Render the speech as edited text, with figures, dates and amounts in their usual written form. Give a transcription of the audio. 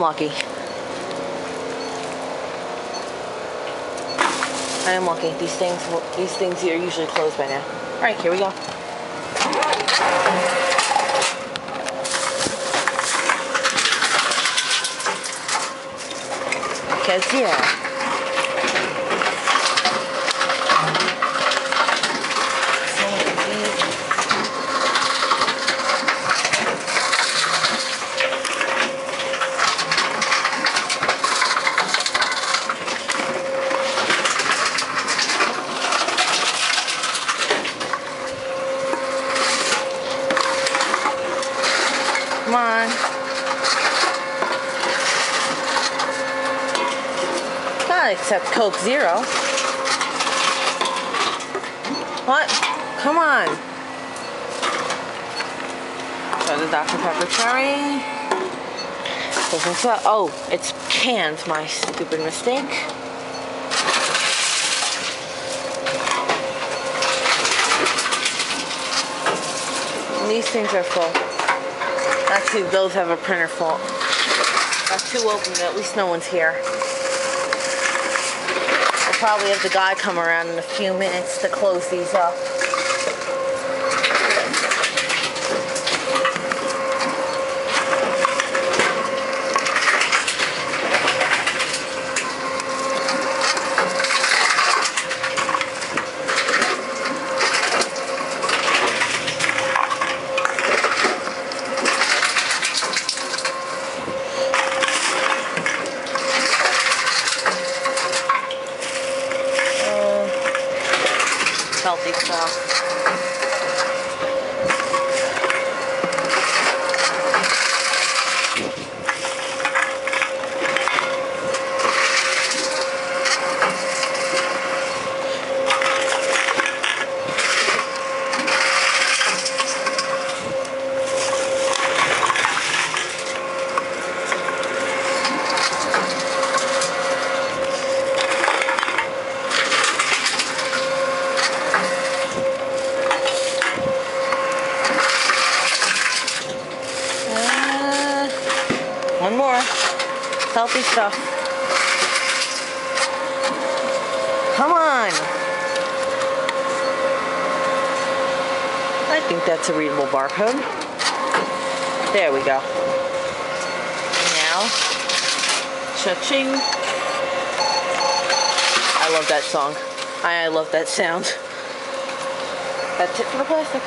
Lucky. I am lucky. These things are usually closed by now. All right, here we go. Because yeah. Come on. Gotta accept Coke Zero. What? Come on. So the Dr. Pepper Cherry. Oh, it's canned. My stupid mistake. And these things are full. Actually, those have a printer full. Got two open, but at least no one's here. We'll probably have the guy come around in a few minutes to close these up. Healthy stuff. One more. Healthy stuff. Come on. I think that's a readable barcode. There we go. Now, cha-ching. I love that song. I love that sound. That's it for the plastic.